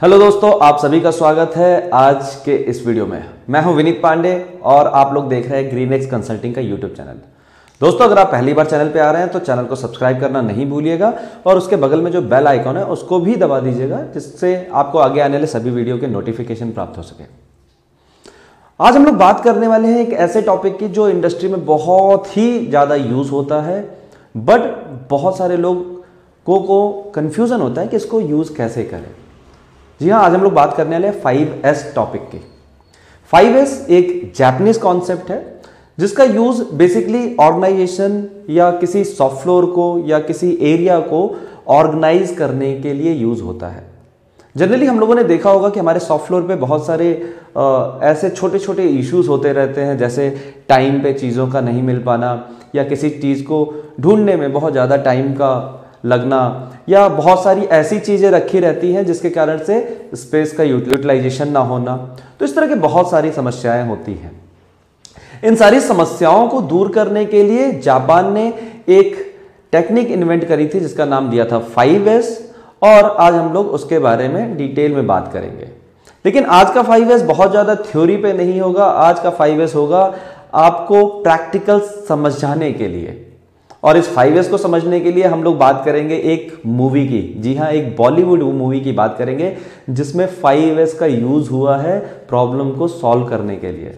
Hello दोस्तों, आप सभी का स्वागत है आज के इस वीडियो में। मैं हूं विनीत पांडे और आप लोग देख रहे हैं ग्रीनएक्स कंसल्टिंग का यूट्यूब चैनल। दोस्तों, अगर आप पहली बार चैनल पे आ रहे हैं तो चैनल को सब्सक्राइब करना नहीं भूलिएगा और उसके बगल में जो बेल आइकॉन है उसको भी दबा दीजिएगा, जिससे आपको आगे आने वाले सभी वीडियो के नोटिफिकेशन प्राप्त हो सके। आज हम लोग बात करने वाले हैं एक ऐसे टॉपिक की जो इंडस्ट्री में बहुत ही ज़्यादा यूज होता है, बट बहुत सारे लोगों को कन्फ्यूजन होता है कि इसको यूज कैसे करें। जी हाँ, आज हम लोग बात करने वाले हैं 5S टॉपिक की। 5S एक जापानीज कॉन्सेप्ट है जिसका यूज बेसिकली ऑर्गेनाइजेशन या किसी सॉफ्टवेयर को या किसी एरिया को ऑर्गेनाइज करने के लिए यूज होता है। जनरली हम लोगों ने देखा होगा कि हमारे सॉफ्टवेयर पे बहुत सारे ऐसे छोटे छोटे इश्यूज होते रहते हैं, जैसे टाइम पे चीज़ों का नहीं मिल पाना या किसी चीज़ को ढूंढने में बहुत ज़्यादा टाइम का लगना, या बहुत सारी ऐसी चीज़ें रखी रहती हैं जिसके कारण से स्पेस का यूटिलाइजेशन ना होना। तो इस तरह की बहुत सारी समस्याएं होती हैं। इन सारी समस्याओं को दूर करने के लिए जापान ने एक टेक्निक इन्वेंट करी थी जिसका नाम दिया था 5S, और आज हम लोग उसके बारे में डिटेल में बात करेंगे। लेकिन आज का 5S बहुत ज़्यादा थ्योरी पे नहीं होगा। आज का 5S होगा आपको प्रैक्टिकल समझाने के लिए, और इस 5S को समझने के लिए हम लोग बात करेंगे एक मूवी की। जी हाँ, एक बॉलीवुड मूवी की बात करेंगे जिसमें 5S का यूज हुआ है प्रॉब्लम को सॉल्व करने के लिए।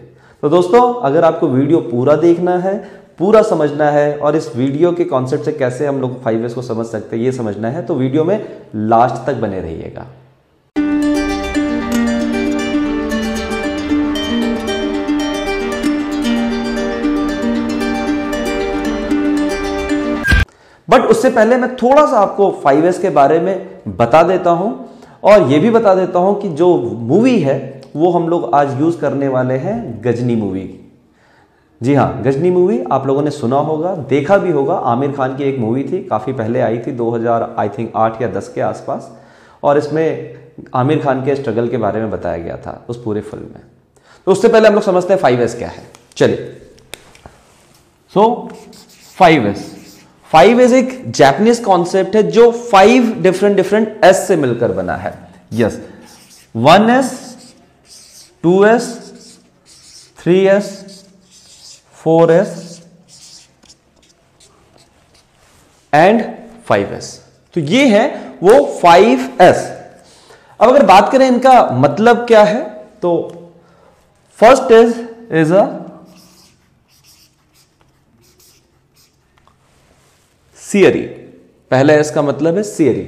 तो दोस्तों, अगर आपको वीडियो पूरा देखना है, पूरा समझना है और इस वीडियो के कॉन्सेप्ट से कैसे हम लोग 5S को समझ सकते हैं ये समझना है, तो वीडियो में लास्ट तक बने रहिएगा। बट उससे पहले मैं थोड़ा सा आपको 5S के बारे में बता देता हूं, और यह भी बता देता हूं कि जो मूवी है वो हम लोग आज यूज करने वाले हैं गजनी मूवी। जी हाँ, गजनी मूवी आप लोगों ने सुना होगा, देखा भी होगा। आमिर खान की एक मूवी थी, काफ़ी पहले आई थी, 2008 या 10 के आसपास, और इसमें आमिर खान के स्ट्रगल के बारे में बताया गया था उस पूरे फिल्म में। तो उससे पहले हम लोग समझते हैं 5S क्या है। चलिए, 5S एक जापानीज कॉन्सेप्ट है जो 5 डिफरेंट S से मिलकर बना है। Yes, 1S, 2S, 3S, 4S and 5S। तो ये है वो 5S। अब अगर बात करें इनका मतलब क्या है, तो फर्स्ट इज अ थियरी। पहला S का मतलब है थियरी।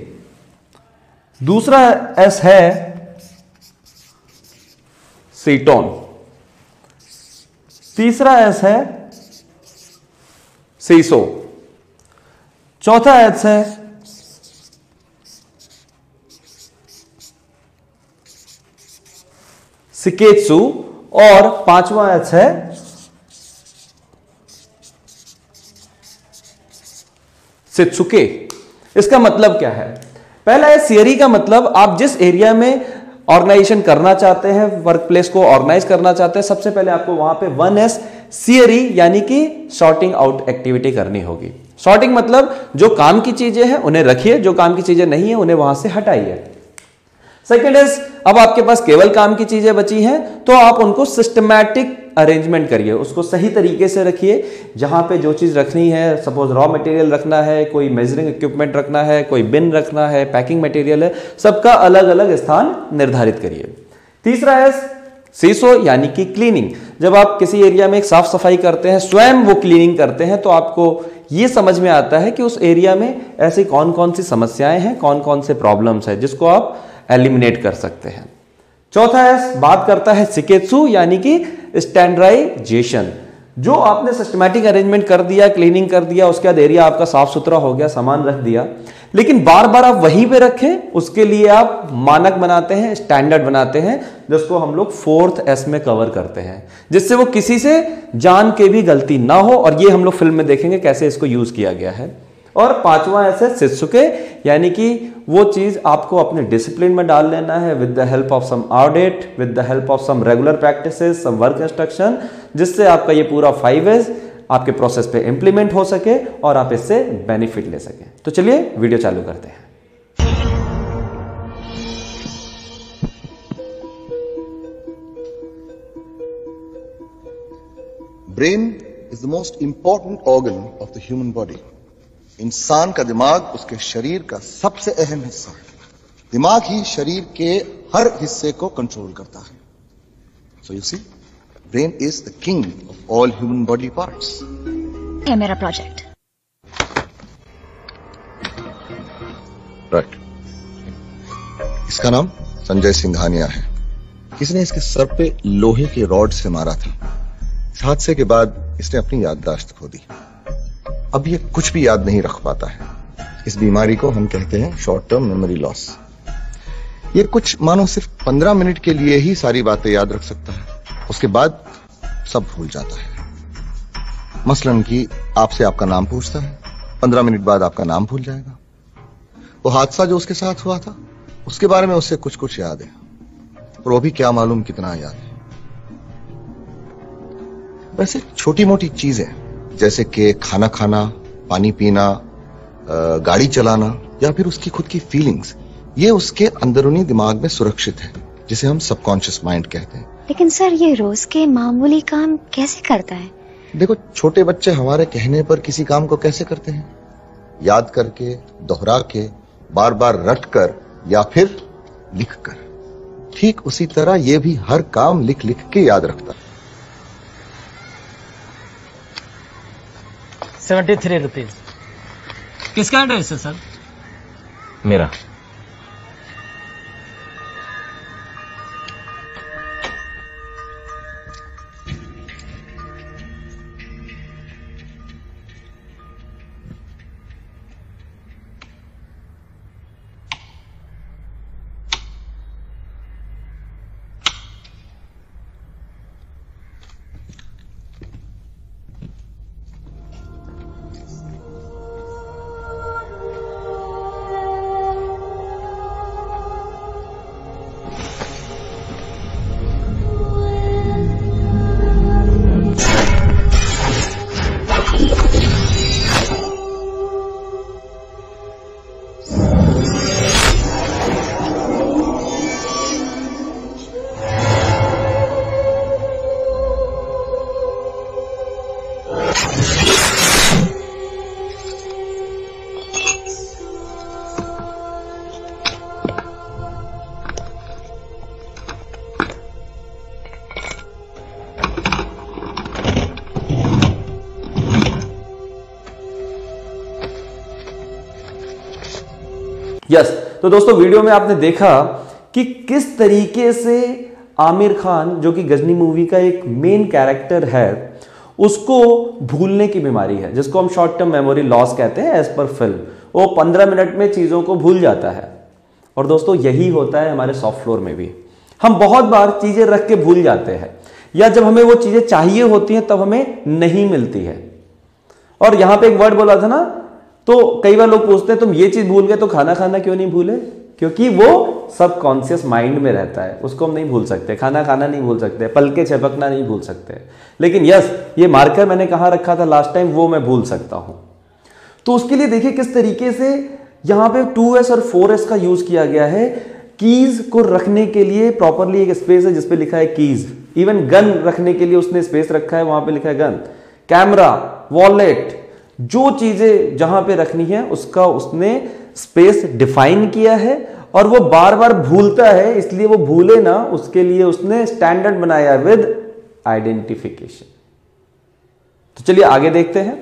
दूसरा S है सीटोन। तीसरा S है सीसो। चौथा S है सिकेत्सु, और पांचवा S है सित्सुके। इसका मतलब क्या है? पहला है थियरी का मतलब आप जिस एरिया में ऑर्गेनाइजेशन करना चाहते हैं, वर्क प्लेस को ऑर्गेनाइज करना चाहते हैं, सबसे पहले आपको वहां पे 1S थियरी यानी कि सॉर्टिंग आउट एक्टिविटी करनी होगी। सॉर्टिंग मतलब जो काम की चीजें हैं उन्हें रखिए, जो काम की चीजें नहीं है उन्हें वहां से हटाइए। सेकेंड इज, अब आपके पास केवल काम की चीजें बची हैं तो आप उनको सिस्टमैटिक अरेंजमेंट करिए, उसको सही तरीके से रखिए। जहां पे जो चीज रखनी है, सपोज रॉ मटेरियल रखना है, कोई मेजरिंग इक्विपमेंट रखना है, कोई बिन रखना है, पैकिंग मटेरियल है, सबका अलग अलग स्थान निर्धारित करिए। तीसरा है सीसो यानी कि क्लीनिंग। जब आप किसी एरिया में एक साफ सफाई करते हैं, स्वयं वो क्लीनिंग करते हैं, तो आपको ये समझ में आता है कि उस एरिया में ऐसी कौन कौन सी समस्याएं हैं, कौन कौन से प्रॉब्लम्स है जिसको आप एलिमिनेट कर सकते हैं। चौथा है बात करता है सिकेत्सु यानी कि स्टैंडर्डाइजेशन। जो आपने सिस्टमैटिक अरेंजमेंट कर दिया, क्लीनिंग कर दिया, उसके बाद एरिया आपका साफ सुथरा हो गया, सामान रख दिया, लेकिन बार बार आप वहीं पे रखें, उसके लिए आप मानक बनाते हैं, स्टैंडर्ड बनाते हैं, जिसको हम लोग 4th S में कवर करते हैं, जिससे वो किसी से जान के भी गलती ना हो। और ये हम लोग फिल्म में देखेंगे कैसे इसको यूज किया गया है। और पांचवा ऐसे सित्सुके यानी कि वो चीज आपको अपने डिसिप्लिन में डाल लेना है with the help of some audit, with the help of some regular practices, some work instruction, जिससे आपका ये पूरा 5S आपके प्रोसेस पे इंप्लीमेंट हो सके और आप इससे बेनिफिट ले सकें। तो चलिए वीडियो चालू करते हैं। Brain is the most important organ of the human body. इंसान का दिमाग उसके शरीर का सबसे अहम हिस्सा है। दिमाग ही शरीर के हर हिस्से को कंट्रोल करता है। So you see, brain is the king of all human body parts. है मेरा प्रोजेक्ट। राइट। इसका नाम संजय सिंघानिया है। किसी ने इसके सर पे लोहे के रॉड से मारा था। इस हादसे के बाद इसने अपनी याददाश्त खो दी। अब ये कुछ भी याद नहीं रख पाता है। इस बीमारी को हम कहते हैं शॉर्ट टर्म मेमोरी लॉस। ये कुछ मानो सिर्फ 15 मिनट के लिए ही सारी बातें याद रख सकता है, उसके बाद सब भूल जाता है। मसलन कि आपसे आपका नाम पूछता है, 15 मिनट बाद आपका नाम भूल जाएगा। वो हादसा जो उसके साथ हुआ था उसके बारे में उससे कुछ कुछ याद है, और वो भी क्या मालूम कितना याद है। वैसे छोटी मोटी चीजें जैसे कि खाना खाना, पानी पीना, गाड़ी चलाना या फिर उसकी खुद की फीलिंग्स, ये उसके अंदरूनी दिमाग में सुरक्षित है, जिसे हम सबकॉन्शियस माइंड कहते हैं। लेकिन सर, ये रोज के मामूली काम कैसे करता है? देखो, छोटे बच्चे हमारे कहने पर किसी काम को कैसे करते हैं? याद करके, दोहरा के, बार बार रट कर या फिर लिख कर। ठीक उसी तरह ये भी हर काम लिख लिख के याद रखता है। 73 रुपीज। किसका एड्रेस है सर? मेरा। यस तो दोस्तों, वीडियो में आपने देखा कि किस तरीके से आमिर खान, जो कि गजनी मूवी का एक मेन कैरेक्टर है, उसको भूलने की बीमारी है, जिसको हम शॉर्ट टर्म मेमोरी लॉस कहते हैं एज पर फिल्म। वो 15 मिनट में चीज़ों को भूल जाता है। और दोस्तों, यही होता है हमारे सॉफ्ट फ्लोर में भी। हम बहुत बार चीज़ें रख के भूल जाते हैं, या जब हमें वो चीज़ें चाहिए होती हैं तब हमें नहीं मिलती है। और यहां पे एक वर्ड बोला था ना, तो कई बार लोग पूछते हैं तुम ये चीज़ भूल गए तो खाना खाना क्यों नहीं भूले? क्योंकि वो सबकॉन्शियस माइंड में रहता है, उसको हम नहीं भूल सकते। खाना खाना नहीं भूल सकते, पलके झपकना नहीं भूल सकते। लेकिन यस, ये मार्कर मैंने कहाँ रखा था लास्ट टाइम, वो मैं भूल सकता हूं। तो उसके लिए देखिए किस तरीके से यहां पे 2S और 4S का यूज किया गया है। कीज को रखने के लिए प्रॉपरली एक स्पेस है जिसपे लिखा है कीज। इवन गन रखने के लिए उसने स्पेस रखा है, वहां पे लिखा है गन। कैमरा, वॉलेट, जो चीजें जहां पे रखनी है उसका उसने स्पेस डिफाइन किया है। और वो बार बार भूलता है, इसलिए वो भूले ना, उसके लिए उसने स्टैंडर्ड बनाया विद आइडेंटिफिकेशन। तो चलिए आगे देखते हैं।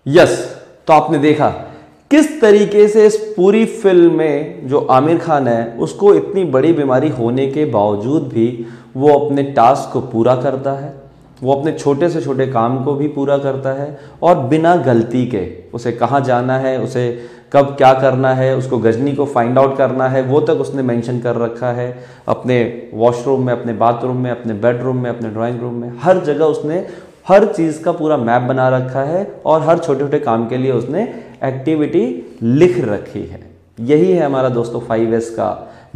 यस, तो आपने देखा किस तरीके से इस पूरी फिल्म में जो आमिर खान है उसको इतनी बड़ी बीमारी होने के बावजूद भी वो अपने टास्क को पूरा करता है, वो अपने छोटे से छोटे काम को भी पूरा करता है और बिना गलती के उसे कहाँ जाना है, उसे कब क्या करना है, उसको गजनी को फाइंड आउट करना है, वो तक उसने मेंशन कर रखा है। अपने वॉशरूम में, अपने बाथरूम में, अपने बेडरूम में, अपने ड्राइंग रूम में, हर जगह उसने हर चीज़ का पूरा मैप बना रखा है और हर छोटे छोटे काम के लिए उसने एक्टिविटी लिख रखी है। यही है हमारा दोस्तों 5S का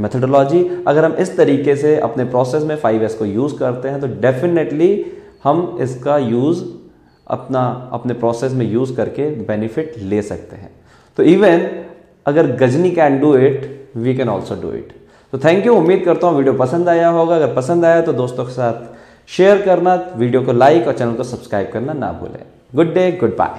मेथोडोलॉजी। अगर हम इस तरीके से अपने प्रोसेस में 5S को यूज़ करते हैं तो डेफिनेटली हम इसका यूज़ अपने प्रोसेस में यूज़ करके बेनिफिट ले सकते हैं। तो इवन अगर Ghajini can do it, we can also do it. तो थैंक यू, उम्मीद करता हूँ वीडियो पसंद आया होगा। अगर पसंद आया तो दोस्तों के साथ शेयर करना, वीडियो को लाइक और चैनल को सब्सक्राइब करना ना भूलें। Good day, good bye.